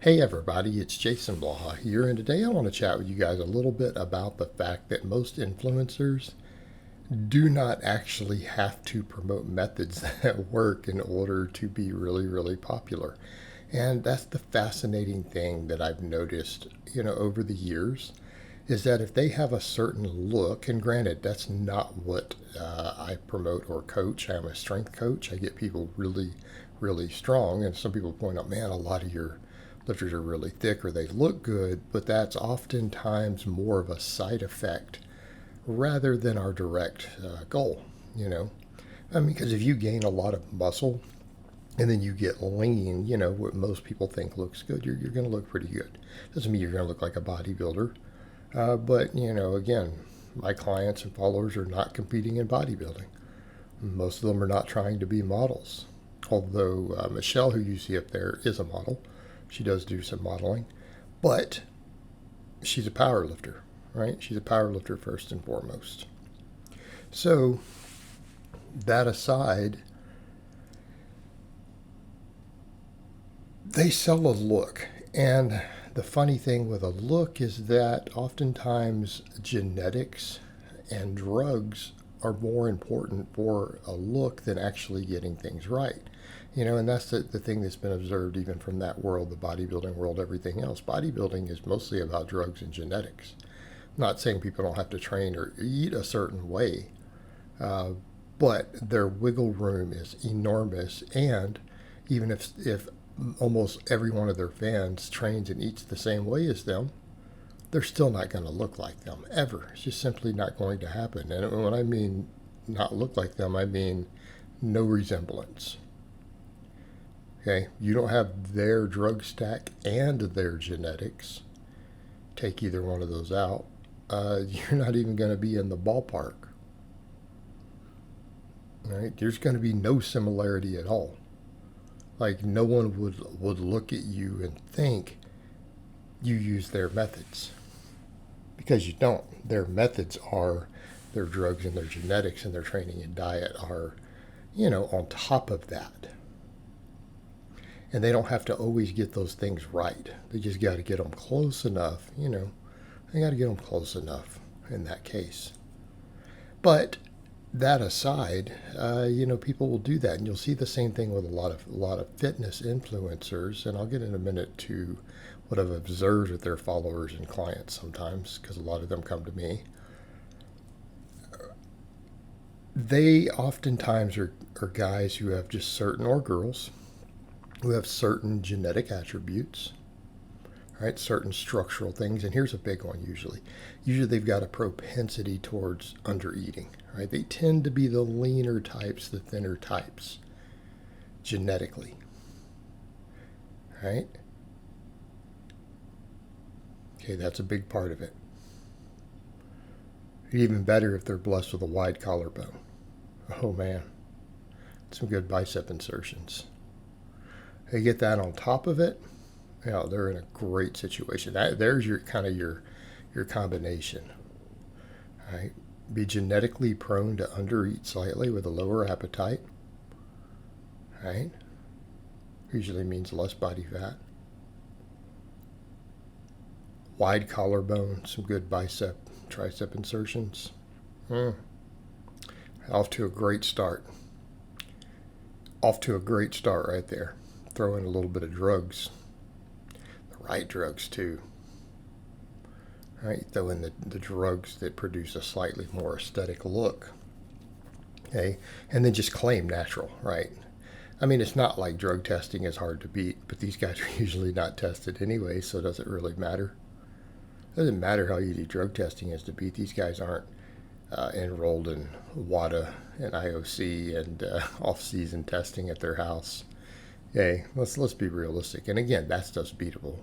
Hey everybody, it's Jason Blaha here, and today I want to chat with you guys a little bit about the fact that most influencers do not actually have to promote methods that work in order to be really, really popular. And that's the fascinating thing that I've noticed, over the years, is that if they have a certain look, and granted, that's not what I promote or coach. I'm a strength coach. I get people really, really strong, and some people point out, man, a lot of your lifters are really thick or they look good, but that's oftentimes more of a side effect rather than our direct goal, you know. I mean, because if you gain a lot of muscle and then you get lean, what most people think looks good, you're going to look pretty good. Doesn't mean you're going to look like a bodybuilder. But, again, my clients and followers are not competing in bodybuilding. Most of them are not trying to be models. Although Michelle, who you see up there, is a model. She does do some modeling. But she's a power lifter, right? She's a power lifter first and foremost. So, that aside, they sell a look. And the funny thing with a look is that oftentimes genetics and drugs are more important for a look than actually getting things right. And that's the thing that's been observed even from that world, the bodybuilding world, everything else. Bodybuilding is mostly about drugs and genetics. I'm not saying people don't have to train or eat a certain way, uh, but their wiggle room is enormous. And even if almost every one of their fans trains and eats the same way as them, they're still not going to look like them ever. It's just simply not going to happen. And when I mean not look like them, I mean no resemblance. Okay, you don't have their drug stack and their genetics. Take either one of those out, you're not even going to be in the ballpark. Right? There's going to be no similarity at all. Like no one would look at you and think you use their methods because you don't. Their methods are their drugs and their genetics and their training and diet are, on top of that. And they don't have to always get those things right. They just got to get them close enough, They got to get them close enough in that case. But that aside, people will do that, and you'll see the same thing with a lot of fitness influencers. And I'll get in a minute to what I've observed with their followers and clients sometimes, because a lot of them come to me. They oftentimes are guys who have just certain, or girls, who have certain genetic attributes, right? Certain structural things. And here's a big one usually. Usually they've got a propensity towards undereating, right? They tend to be the leaner types, the thinner types, genetically, right? Okay, that's a big part of it. Even better if they're blessed with a wide collarbone. Oh man, some good bicep insertions. They get that on top of it, they're in a great situation. There's your kind of your combination, right? Be genetically prone to undereat slightly with a lower appetite, right? Usually means less body fat. Wide collarbone, some good bicep, tricep insertions. Off to a great start. Off to a great start right there. Throw in a little bit of drugs. The right drugs too. Right? Throw in the drugs that produce a slightly more aesthetic look. Okay? And then just claim natural, right? I mean, it's not like drug testing is hard to beat, but these guys are usually not tested anyway, so does it really matter? It doesn't matter how easy drug testing is to beat. These guys aren't enrolled in WADA and IOC and off-season testing at their house. Hey, let's be realistic. And again, that stuff's beatable.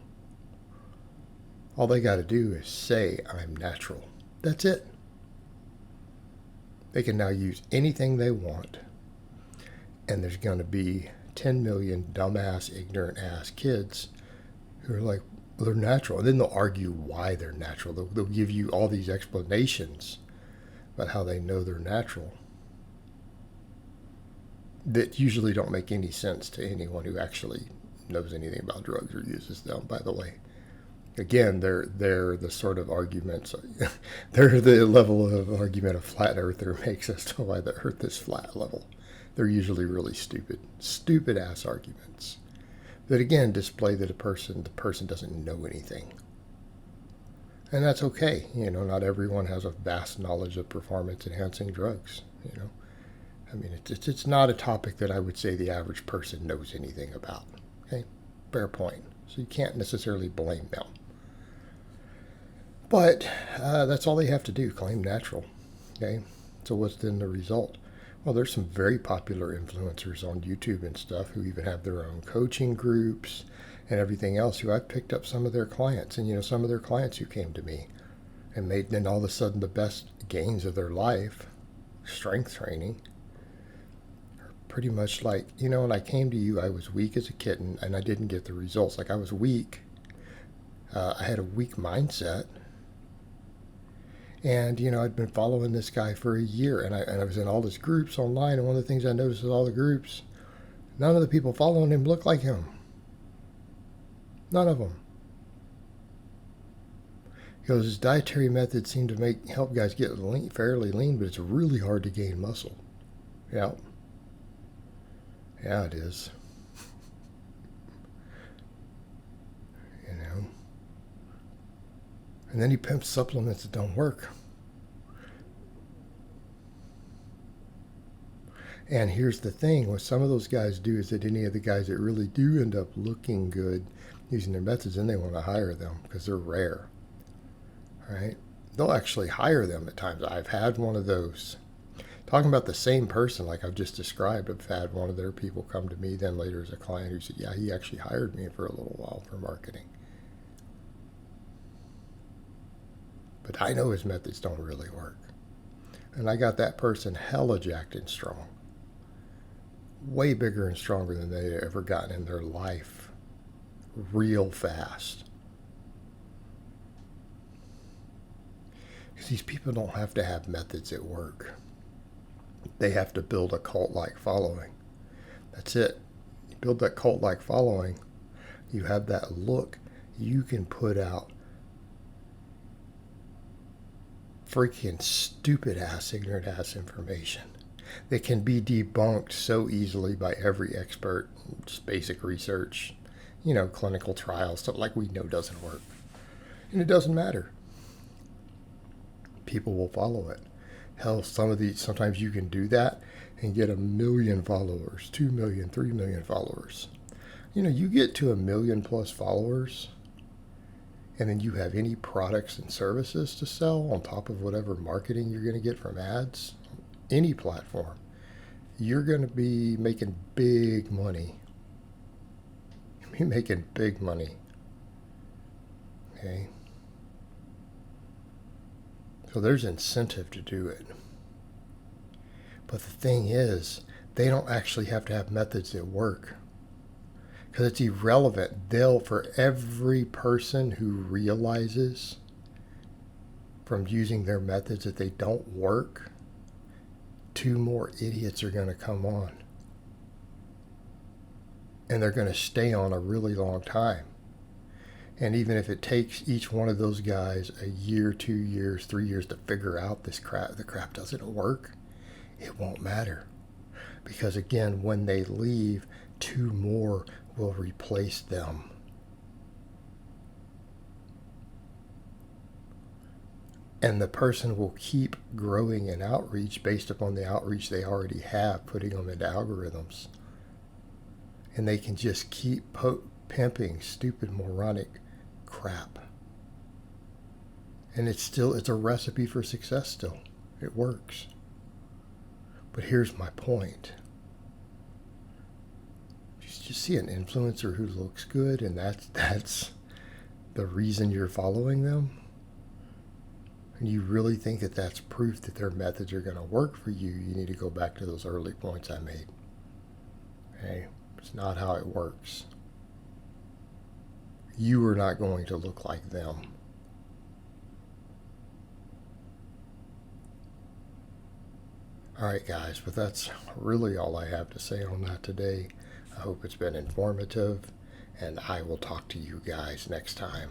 All they got to do is say, I'm natural. That's it. They can now use anything they want. And there's going to be 10 million dumbass, ignorant ass kids who are like, well, they're natural. And then they'll argue why they're natural. They'll give you all these explanations about how they know they're natural that usually don't make any sense to anyone who actually knows anything about drugs or uses them, by the way. Again, they're the sort of arguments, they're the level of argument a flat earther makes as to why the earth is flat level. They're usually really stupid ass arguments that again display that the person doesn't know anything. And that's okay. Not everyone has a vast knowledge of performance enhancing drugs. I mean, it's not a topic that I would say the average person knows anything about. Okay, fair point. So you can't necessarily blame them. But that's all they have to do, claim natural. Okay, so what's then the result? Well, there's some very popular influencers on YouTube and stuff who even have their own coaching groups and everything else, who I've picked up some of their clients. And, some of their clients who came to me and made then all of a sudden the best gains of their life, strength training, are pretty much like, when I came to you, I was weak as a kitten and I didn't get the results. Like I was weak. I had a weak mindset. And, I'd been following this guy for a year, and I was in all his groups online, and one of the things I noticed with all the groups, none of the people following him looked like him. None of them. He goes, his dietary methods seem to help guys get fairly lean, but it's really hard to gain muscle. Yeah. Yeah, it is. And then he pimps supplements that don't work. And here's the thing, what some of those guys do is that any of the guys that really do end up looking good using their methods, then they want to hire them because they're rare. All right? They'll actually hire them at times. I've had one of those. Talking about the same person like I've just described, I've had one of their people come to me then later as a client who said, yeah, he actually hired me for a little while for marketing. But I know his methods don't really work. And I got that person hella jacked and strong. Way bigger and stronger than they had ever gotten in their life. Real fast. Because these people don't have to have methods that work. They have to build a cult-like following. That's it. You build that cult-like following, you have that look, you can put out freaking stupid ass, ignorant ass information that can be debunked so easily by every expert. Just basic research, clinical trials, stuff like we know doesn't work. And it doesn't matter. People will follow it. Hell, sometimes you can do that and get 1 million followers, 2 million, 3 million followers. You get to 1 million plus followers, and then you have any products and services to sell on top of whatever marketing you're going to get from ads, any platform, you're going to be making big money. You'll be making big money. Okay? So there's incentive to do it. But the thing is, they don't actually have to have methods that work. Because it's irrelevant. For every person who realizes from using their methods that they don't work, 2 more idiots are going to come on. And they're going to stay on a really long time. And even if it takes each one of those guys a year, 2 years, 3 years to figure out the crap doesn't work, it won't matter. Because again, when they leave, 2 more will replace them. And the person will keep growing in outreach based upon the outreach they already have, putting them into algorithms. And they can just keep pimping stupid, moronic crap. And it's a recipe for success still. It works. But here's my point. You see an influencer who looks good and that's the reason you're following them? And you really think that that's proof that their methods are going to work for you, you need to go back to those early points I made. Okay? It's not how it works. You are not going to look like them. Alright guys, but that's really all I have to say on that today. I hope it's been informative. and I will talk to you guys next time.